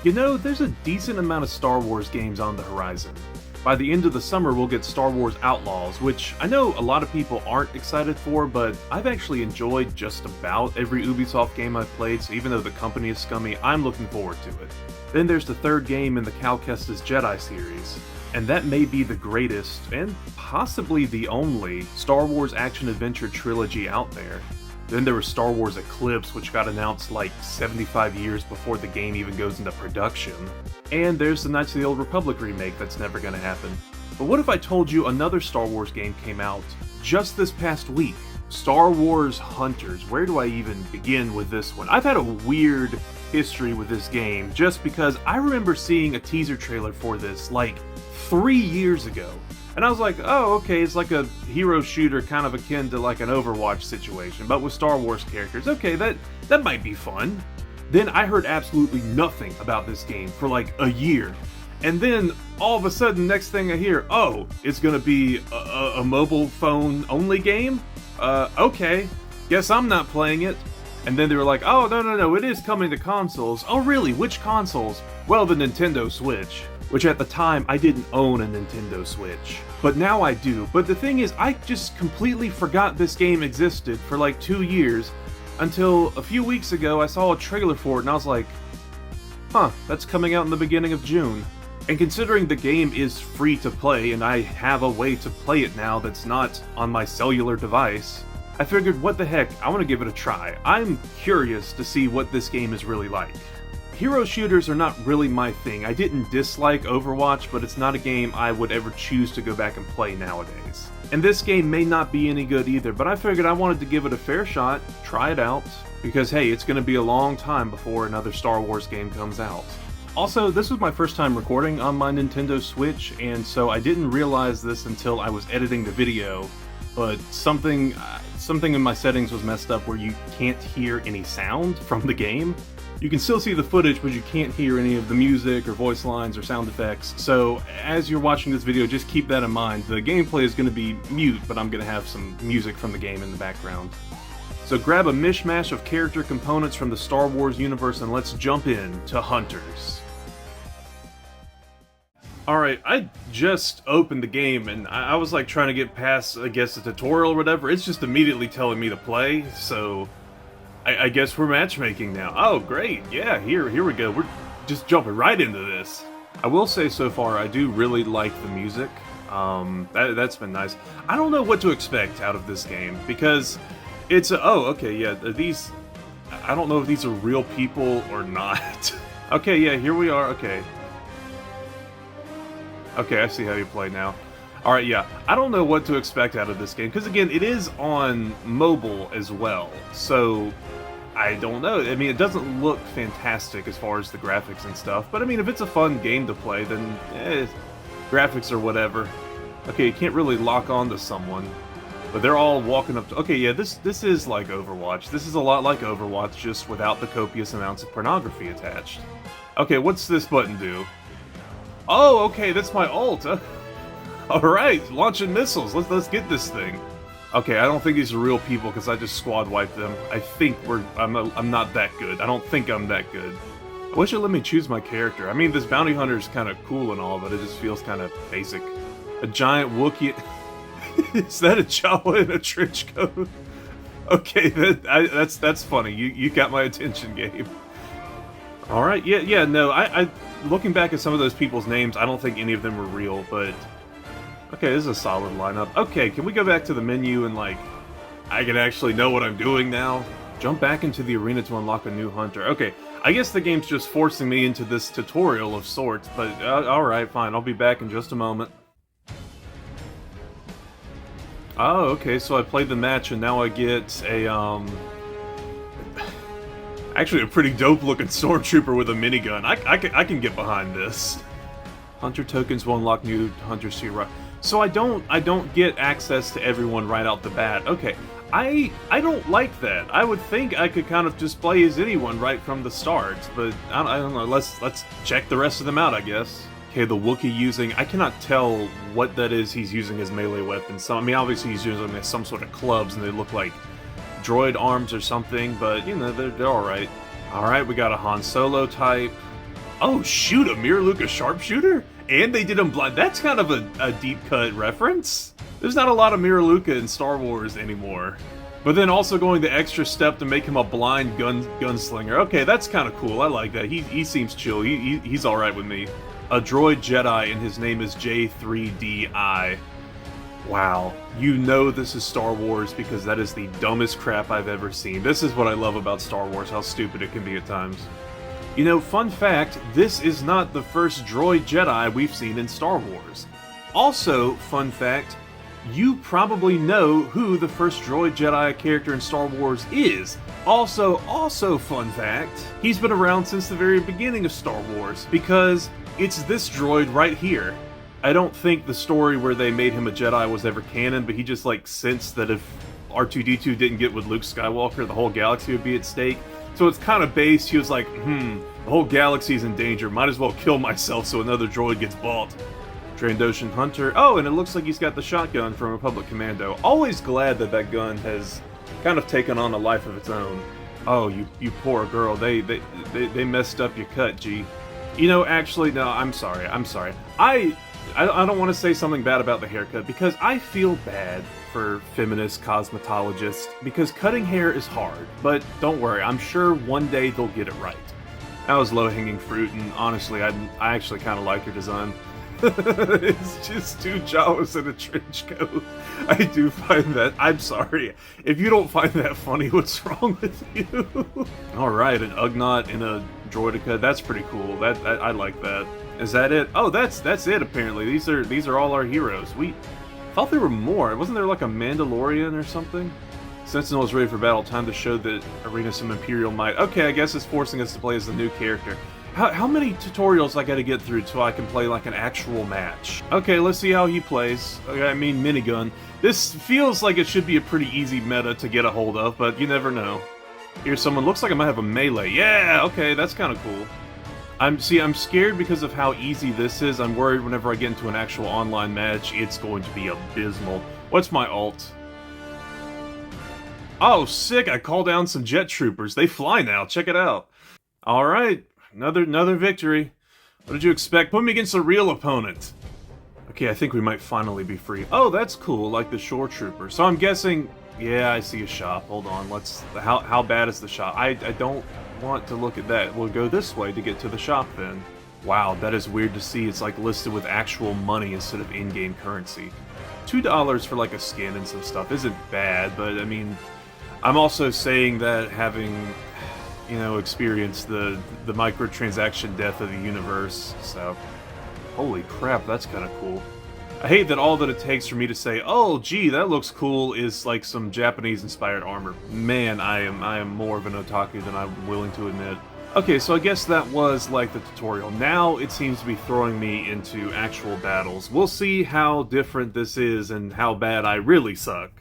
You know, there's a decent amount of Star Wars games on the horizon. By the end of the summer, we'll get Star Wars Outlaws, which I know a lot of people aren't excited for, but I've actually enjoyed just about every Ubisoft game I've played, so even though the company is scummy, I'm looking forward to it. Then there's the third game in the Cal Kestis Jedi series, and that may be the greatest, and possibly the only, Star Wars action-adventure trilogy out there. Then there was Star Wars Eclipse, which got announced like 75 years before the game even goes into production. And there's the Knights of the Old Republic remake that's never gonna happen. But what if I told you another Star Wars game came out just this past week? Star Wars Hunters. Where do I even begin with this one? I've had a weird history with this game just because I remember seeing a teaser trailer for this like 3 years ago. And I was like, oh, okay, it's like a hero shooter kind of akin to like an Overwatch situation, but with Star Wars characters. Okay, that might be fun. Then I heard absolutely nothing about this game for like a year. And then all of a sudden, next thing I hear, oh, it's gonna be a mobile phone only game? Okay, guess I'm not playing it. And then they were like, oh, no, it is coming to consoles. Oh, really? Which consoles? Well, the Nintendo Switch. Which at the time, I didn't own a Nintendo Switch. But now I do. But the thing is, I just completely forgot this game existed for like 2 years, until a few weeks ago I saw a trailer for it and I was like, huh, that's coming out in the beginning of June. And considering the game is free to play and I have a way to play it now that's not on my cellular device, I figured, what the heck, I want to give it a try. I'm curious to see what this game is really like. Hero shooters are not really my thing. I didn't dislike Overwatch, but it's not a game I would ever choose to go back and play nowadays. And this game may not be any good either, but I figured I wanted to give it a fair shot, try it out, because hey, it's going to be a long time before another Star Wars game comes out. Also, this was my first time recording on my Nintendo Switch, and so I didn't realize this until I was editing the video, but something in my settings was messed up where you can't hear any sound from the game. You can still see the footage, but you can't hear any of the music or voice lines or sound effects. So as you're watching this video, just keep that in mind. The gameplay is going to be mute, but I'm going to have some music from the game in the background. So grab a mishmash of character components from the Star Wars universe and let's jump in to Hunters. Alright, I just opened the game and I was like trying to get past, I guess, the tutorial or whatever. It's just immediately telling me to play, so I guess we're matchmaking now. Oh, great. Yeah, here we go. We're just jumping right into this. I will say so far, I do really like the music. That's been nice. I don't know what to expect out of this game, because it's oh, okay, yeah, these, I don't know if these are real people or not. Okay, yeah, here we are, okay. Okay, I see how you play now. Alright, yeah, I don't know what to expect out of this game, because again, it is on mobile as well, so I don't know. I mean, it doesn't look fantastic as far as the graphics and stuff, but I mean, if it's a fun game to play, then graphics or whatever. Okay, you can't really lock on to someone, but they're all walking up to... Okay, yeah, this is like Overwatch. This is a lot like Overwatch, just without the copious amounts of pornography attached. Okay, what's this button do? Oh, okay, that's my ult. Alright, launching missiles. Let's get this thing. Okay, I don't think these are real people because I just squad wiped them. I think I'm not that good. I don't think I'm that good. I wish it let me choose my character. I mean, this bounty hunter is kind of cool and all, but it just feels kind of basic. A giant Wookiee. Is that a Jawa in a trench coat? Okay, that's funny. You got my attention, Gabe. All right, yeah, no. I looking back at some of those people's names, I don't think any of them were real, but okay, this is a solid lineup. Okay, can we go back to the menu and, like, I can actually know what I'm doing now? Jump back into the arena to unlock a new hunter. Okay, I guess the game's just forcing me into this tutorial of sorts, but alright, fine, I'll be back in just a moment. Oh, okay, so I played the match and now I get a, actually a pretty dope-looking Stormtrooper with a minigun. I can get behind this. Hunter tokens will unlock new hunters to your right. So I don't get access to everyone right out the bat. Okay, I don't like that. I would think I could kind of just play as anyone right from the start, but I don't know. Let's check the rest of them out, I guess. Okay, the Wookiee using, I cannot tell what that is he's using as melee weapons. So, I mean, obviously he's using them as some sort of clubs, and they look like droid arms or something, but, you know, they're alright. Alright, we got a Han Solo type. Oh shoot, a Mirror Luca sharpshooter? And they did him blind. That's kind of a deep cut reference. There's not a lot of Mirror Luca in Star Wars anymore. But then also going the extra step to make him a blind gunslinger. Okay, that's kind of cool. I like that. He seems chill. He's all right with me. A droid Jedi, and his name is J3DI. Wow, you know this is Star Wars because that is the dumbest crap I've ever seen. This is what I love about Star Wars, how stupid it can be at times. You know, fun fact, this is not the first droid Jedi we've seen in Star Wars. Also, fun fact, you probably know who the first droid Jedi character in Star Wars is. Also fun fact, he's been around since the very beginning of Star Wars, because it's this droid right here. I don't think the story where they made him a Jedi was ever canon, but he just like sensed that if R2-D2 didn't get with Luke Skywalker, the whole galaxy would be at stake. So it's kind of based, he was like, the whole galaxy's in danger, might as well kill myself so another droid gets bought. Trandoshan Hunter. Oh, and it looks like he's got the shotgun from Republic Commando. Always glad that that gun has kind of taken on a life of its own. Oh, you poor girl. They messed up your cut, G. You know, actually, no, I'm sorry. I don't want to say something bad about the haircut, because I feel bad for feminist cosmetologists, because cutting hair is hard. But don't worry, I'm sure one day they'll get it right. That was low-hanging fruit, and honestly, I actually kind of like your design. It's just two Jawas in a trench coat. I do find that. I'm sorry. If you don't find that funny, what's wrong with you? Alright, an Ugnaught in a droideka. That's pretty cool. I like that. Is that it? Oh, that's it apparently. These are all our heroes. We thought there were more. Wasn't there like a Mandalorian or something? Sentinel is ready for battle. Time to show the arena some Imperial might. Okay, I guess it's forcing us to play as the new character. How many tutorials I gotta get through till I can play like an actual match? Okay, let's see how he plays. Okay, I mean minigun. This feels like it should be a pretty easy meta to get a hold of, but you never know. Here's someone, looks like I might have a melee. Yeah, okay, that's kind of cool. I'm scared because of how easy this is. I'm worried whenever I get into an actual online match, it's going to be abysmal. What's my ult? Oh, sick, I call down some jet troopers. They fly now, check it out. Alright. Another victory. What did you expect? Put me against a real opponent. Okay, I think we might finally be free. Oh, that's cool, like the shore trooper. So I'm guessing, yeah, I see a shop. Hold on, how bad is the shop? I don't want to look at that. We'll go this way to get to the shop then. Wow, that is weird to see. It's like listed with actual money instead of in-game currency. $2 for like a skin and some stuff isn't bad, but I mean, I'm also saying that having, you know, experience the microtransaction death of the universe, so holy crap, that's kind of cool. I hate that all that it takes for me to say, oh gee, that looks cool, is like some Japanese inspired armor. Man, I am more of an otaku than I'm willing to admit. Okay, so I guess that was like the tutorial. Now it seems to be throwing me into actual battles. We'll see how different this is and how bad I really suck.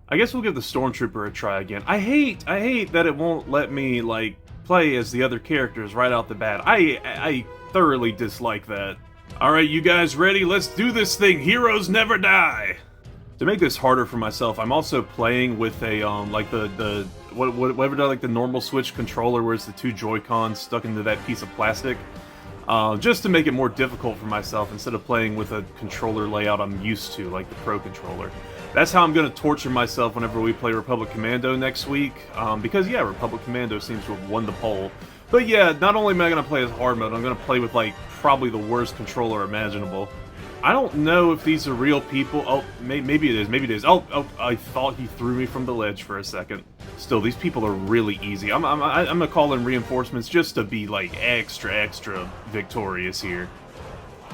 I guess we'll give the Stormtrooper a try again. I hate that it won't let me, like, play as the other characters right out the bat. I thoroughly dislike that. Alright, you guys ready? Let's do this thing! Heroes never die! To make this harder for myself, I'm also playing with a, like whatever, like the normal Switch controller where it's the two Joy-Cons stuck into that piece of plastic. Just to make it more difficult for myself instead of playing with a controller layout I'm used to, like the Pro Controller. That's how I'm going to torture myself whenever we play Republic Commando next week, because yeah, Republic Commando seems to have won the poll. But yeah, not only am I going to play as hard mode, I'm going to play with like probably the worst controller imaginable. I don't know if these are real people. Oh, maybe it is. Oh, I thought he threw me from the ledge for a second. Still, these people are really easy. I'm gonna call in reinforcements just to be like extra victorious here.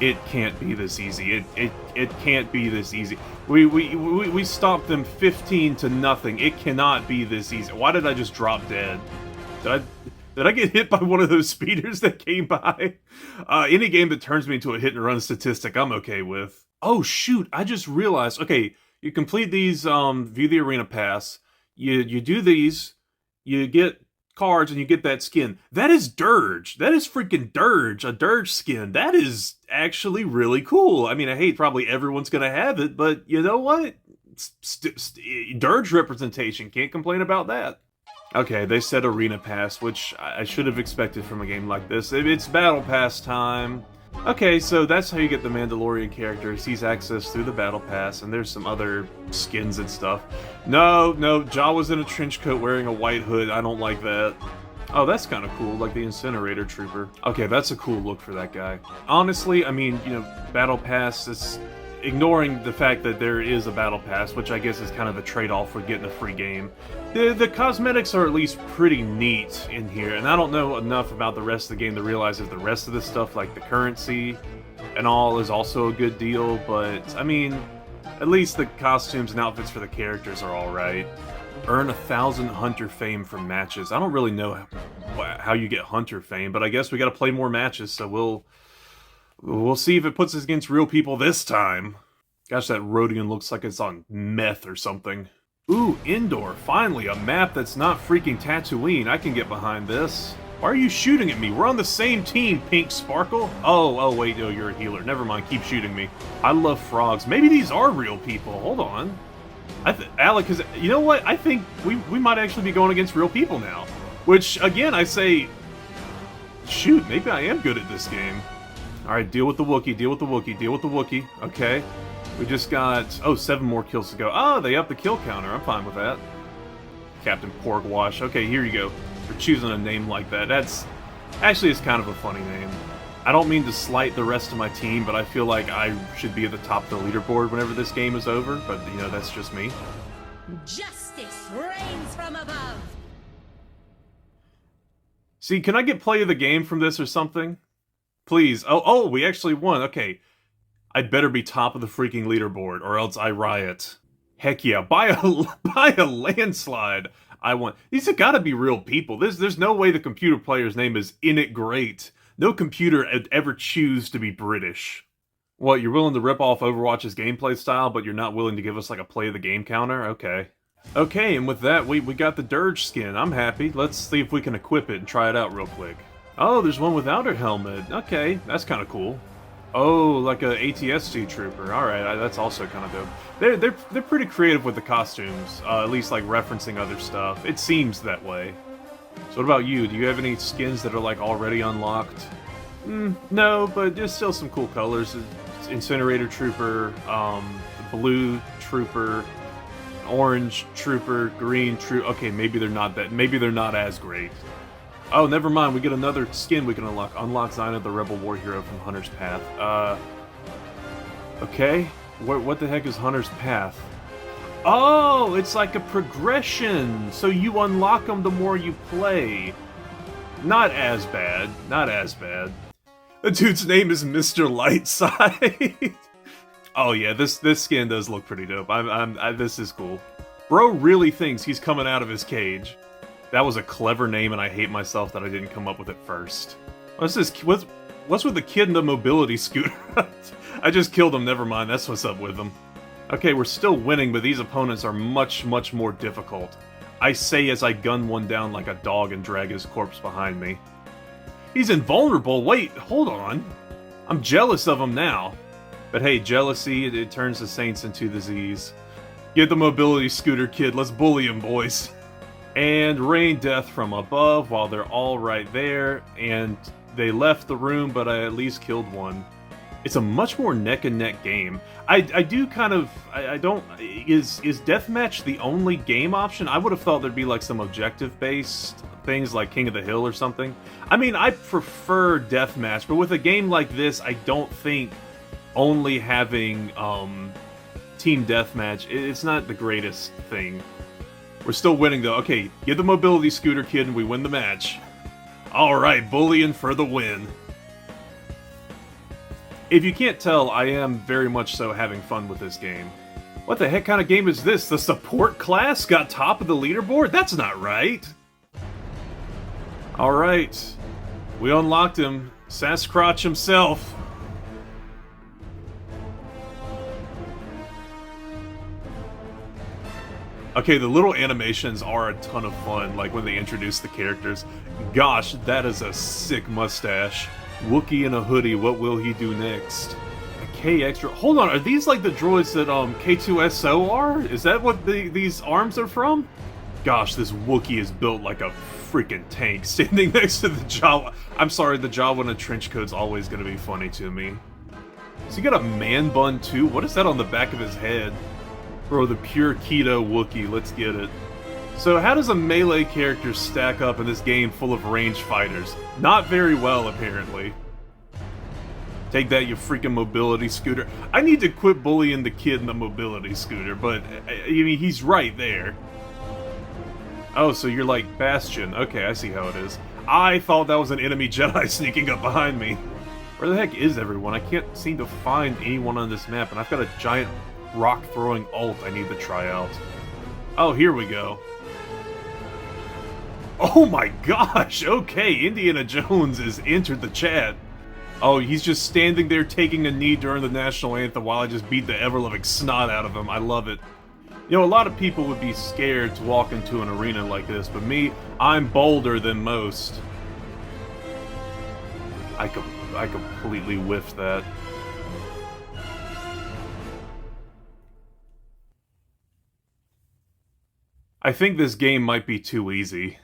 It can't be this easy. It can't be this easy. We stopped them 15-0. It cannot be this easy. Why did I just drop dead? Did I get hit by one of those speeders that came by? Any game that turns me into a hit and run statistic, I'm okay with. Oh shoot, I just realized, okay, you complete these, view the arena pass, you do these, you get cards and you get that skin. That is Dirge. That is freaking Dirge, a Dirge skin. That is actually really cool. I mean, I hate probably everyone's gonna have it, but you know what? Dirge representation, can't complain about that. Okay, they said Arena Pass, which I should have expected from a game like this. It's Battle Pass time. Okay, so that's how you get the Mandalorian characters. He's accessed through the Battle Pass, and there's some other skins and stuff. No, Jawa's in a trench coat wearing a white hood. I don't like that. Oh, that's kind of cool, like the Incinerator Trooper. Okay, that's a cool look for that guy. Honestly, I mean, you know, Battle Pass is... ignoring the fact that there is a Battle Pass, which I guess is kind of a trade-off for getting a free game. The cosmetics are at least pretty neat in here, and I don't know enough about the rest of the game to realize if the rest of the stuff, like the currency and all, is also a good deal, but, I mean, at least the costumes and outfits for the characters are alright. Earn 1,000 Hunter fame from matches. I don't really know how you get Hunter fame, but I guess we gotta play more matches, so we'll see if it puts us against real people this time. Gosh, that Rodian looks like it's on meth or something. Ooh, Indoor. Finally, a map that's not freaking Tatooine. I can get behind this. Why are you shooting at me? We're on the same team, Pink Sparkle. Oh, wait, no, you're a healer. Never mind, keep shooting me. I love frogs. Maybe these are real people. Hold on. Alec, you know what? I think we might actually be going against real people now. Which, again, I say, shoot, maybe I am good at this game. Alright, deal with the Wookiee, deal with the Wookiee, deal with the Wookiee. Okay. We just got, 7 more kills to go. Oh, they upped the kill counter. I'm fine with that. Captain Porkwash. Okay, here you go. For choosing a name like that. Actually, it's kind of a funny name. I don't mean to slight the rest of my team, but I feel like I should be at the top of the leaderboard whenever this game is over, but, you know, that's just me. Justice reigns from above! See, can I get play of the game from this or something? Please. Oh, we actually won. Okay. I'd better be top of the freaking leaderboard, or else I riot. Heck yeah, by a landslide, I won. These have got to be real people. There's no way the computer player's name is In It Great. No computer would ever choose to be British. What, you're willing to rip off Overwatch's gameplay style, but you're not willing to give us like a play of the game counter? Okay. Okay, and with that, we got the Dirge skin. I'm happy. Let's see if we can equip it and try it out real quick. Oh, there's one without her helmet. Okay, that's kind of cool. Oh, like a ATST trooper. Alright, that's also kind of dope. They're pretty creative with the costumes, at least like referencing other stuff. It seems that way. So what about you? Do you have any skins that are like already unlocked? No, but there's still some cool colors. Incinerator Trooper, Blue Trooper, Orange Trooper, Green Trooper. Okay, maybe they're not as great. Oh, never mind. We get another skin we can unlock. Unlock Xina, the Rebel War Hero from Hunter's Path. Okay. What the heck is Hunter's Path? Oh, it's like a progression. So you unlock them the more you play. Not as bad. Not as bad. The dude's name is Mr. Lightside. Oh yeah, this skin does look pretty dope. This is cool. Bro really thinks he's coming out of his cage. That was a clever name, and I hate myself that I didn't come up with it first. What's this? What's with the kid in the mobility scooter? I just killed him, never mind, that's what's up with him. Okay, we're still winning, but these opponents are much, much more difficult. I say as I gun one down like a dog and drag his corpse behind me. He's invulnerable, wait, hold on. I'm jealous of him now. But hey, jealousy, it turns the saints into the Z's. Get the mobility scooter, kid, let's bully him, boys. And rain death from above while they're all right there, and they left the room, but I at least killed one. It's a much more neck-and-neck game. I do kind of... I don't... Is deathmatch the only game option? I would have thought there'd be like some objective-based things like King of the Hill or something. I mean, I prefer deathmatch, but with a game like this, I don't think only having team deathmatch, it's not the greatest thing. We're still winning, though. Okay, get the mobility scooter, kid, and we win the match. Alright, bullying for the win. If you can't tell, I am very much so having fun with this game. What the heck kind of game is this? The support class got top of the leaderboard? That's not right! Alright. We unlocked him. Sasquatch himself. Okay, the little animations are a ton of fun, like when they introduce the characters. Gosh, that is a sick mustache. Wookiee in a hoodie, what will he do next? A K extra. Hold on, are these like the droids that K2SO are? Is that what these arms are from? Gosh, this Wookiee is built like a freaking tank, standing next to the Jawa. I'm sorry, the Jawa in a trench coat's always gonna be funny to me. So you got a man bun too? What is that on the back of his head? Bro, the pure keto Wookiee, let's get it. So how does a melee character stack up in this game full of ranged fighters? Not very well, apparently. Take that, you freaking mobility scooter. I need to quit bullying the kid in the mobility scooter, but, I mean, he's right there. Oh, so you're like Bastion. Okay, I see how it is. I thought that was an enemy Jedi sneaking up behind me. Where the heck is everyone? I can't seem to find anyone on this map, and I've got a giant rock-throwing ult I need to try out. Oh, here we go. Oh my gosh! Okay, Indiana Jones has entered the chat. Oh, he's just standing there taking a knee during the national anthem while I just beat the ever-loving snot out of him. I love it. You know, a lot of people would be scared to walk into an arena like this, but me, I'm bolder than most. I completely whiffed that. I think this game might be too easy.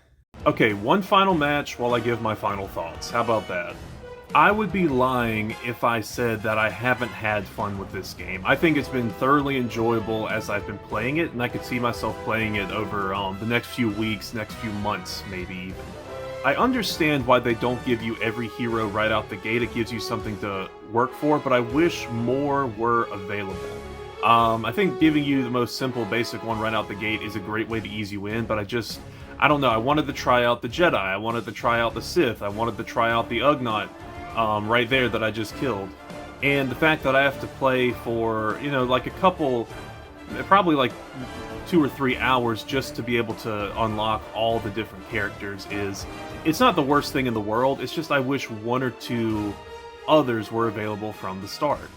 Okay, one final match while I give my final thoughts. How about that? I would be lying if I said that I haven't had fun with this game. I think it's been thoroughly enjoyable as I've been playing it, and I could see myself playing it over the next few weeks, next few months, maybe even. I understand why they don't give you every hero right out the gate. It gives you something to work for, but I wish more were available. I think giving you the most simple, basic one right out the gate is a great way to ease you in, but I don't know, I wanted to try out the Jedi, I wanted to try out the Sith, I wanted to try out the Ugnaught, right there that I just killed. And the fact that I have to play for, you know, like a couple, probably like 2 or 3 hours just to be able to unlock all the different characters it's not the worst thing in the world, it's just I wish 1 or 2 others were available from the start.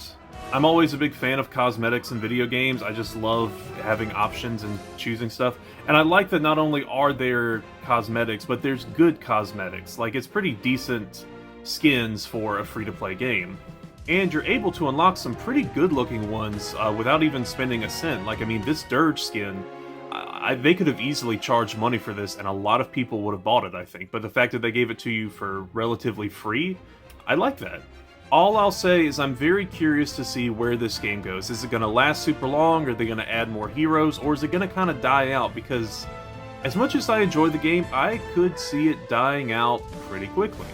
I'm always a big fan of cosmetics in video games. I just love having options and choosing stuff. And I like that not only are there cosmetics, but there's good cosmetics. Like, it's pretty decent skins for a free-to-play game. And you're able to unlock some pretty good-looking ones without even spending a cent. Like, I mean, this Dirge skin, they could have easily charged money for this, and a lot of people would have bought it, I think. But the fact that they gave it to you for relatively free, I like that. All I'll say is I'm very curious to see where this game goes. Is it going to last super long? Are they going to add more heroes? Or is it going to kind of die out? Because as much as I enjoy the game, I could see it dying out pretty quickly.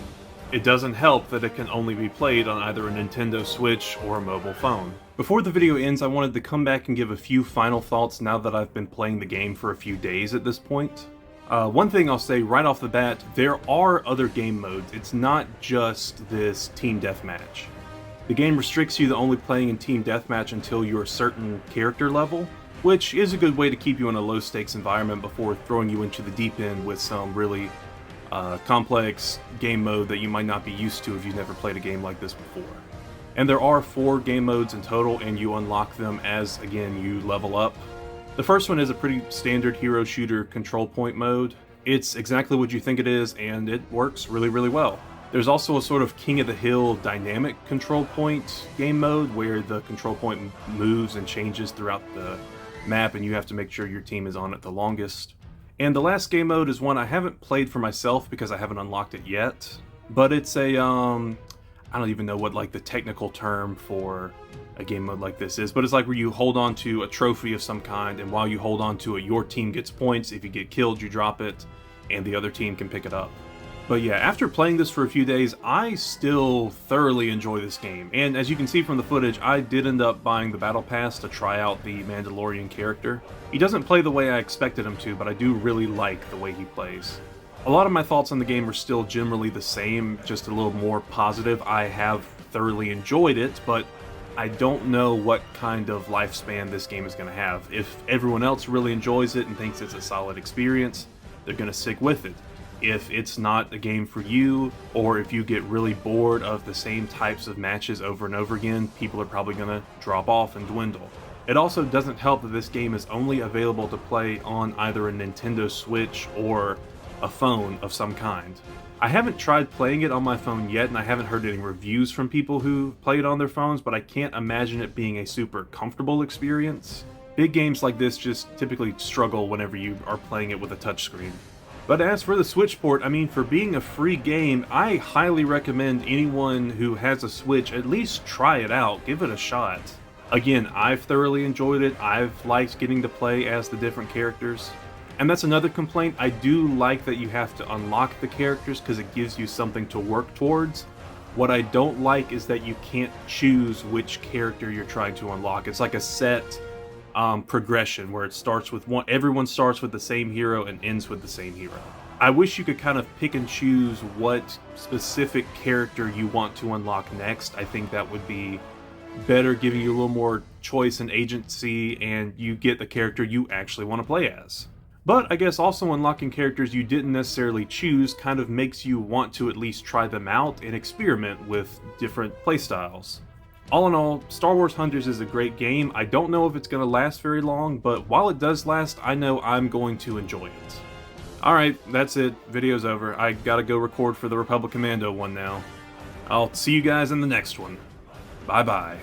It doesn't help that it can only be played on either a Nintendo Switch or a mobile phone. Before the video ends, I wanted to come back and give a few final thoughts now that I've been playing the game for a few days at this point. One thing I'll say right off the bat, there are other game modes. It's not just this Team Deathmatch. The game restricts you to only playing in Team Deathmatch until you're a certain character level, which is a good way to keep you in a low-stakes environment before throwing you into the deep end with some really complex game mode that you might not be used to if you've never played a game like this before. And there are 4 game modes in total, and you unlock them as, again, you level up. The first one is a pretty standard hero shooter control point mode. It's exactly what you think it is, and it works really, really well. There's also a sort of King of the Hill dynamic control point game mode where the control point moves and changes throughout the map, and you have to make sure your team is on it the longest. And the last game mode is one I haven't played for myself because I haven't unlocked it yet, but it's a, I don't even know what like the technical term for a game mode like this is, but it's like where you hold on to a trophy of some kind, and while you hold on to it, your team gets points. If you get killed, you drop it, and the other team can pick it up. But yeah, after playing this for a few days, I still thoroughly enjoy this game. And as you can see from the footage, I did end up buying the Battle Pass to try out the Mandalorian character. He doesn't play the way I expected him to, but I do really like the way he plays. A lot of my thoughts on the game are still generally the same, just a little more positive. I have thoroughly enjoyed it, but I don't know what kind of lifespan this game is going to have. If everyone else really enjoys it and thinks it's a solid experience, they're going to stick with it. If it's not a game for you, or if you get really bored of the same types of matches over and over again, people are probably going to drop off and dwindle. It also doesn't help that this game is only available to play on either a Nintendo Switch or a phone of some kind. I haven't tried playing it on my phone yet, and I haven't heard any reviews from people who play it on their phones, but I can't imagine it being a super comfortable experience. Big games like this just typically struggle whenever you are playing it with a touchscreen. But as for the Switch port, I mean, for being a free game, I highly recommend anyone who has a Switch at least try it out, give it a shot. Again, I've thoroughly enjoyed it, I've liked getting to play as the different characters. And that's another complaint, I do like that you have to unlock the characters because it gives you something to work towards. What I don't like is that you can't choose which character you're trying to unlock. It's like a set progression where it starts with one, everyone starts with the same hero and ends with the same hero. I wish you could kind of pick and choose what specific character you want to unlock next. I think that would be better, giving you a little more choice and agency, and you get the character you actually want to play as. But I guess also unlocking characters you didn't necessarily choose kind of makes you want to at least try them out and experiment with different playstyles. All in all, Star Wars Hunters is a great game. I don't know if it's going to last very long, but while it does last, I know I'm going to enjoy it. Alright, that's it. Video's over. I gotta go record for the Republic Commando one now. I'll see you guys in the next one. Bye-bye.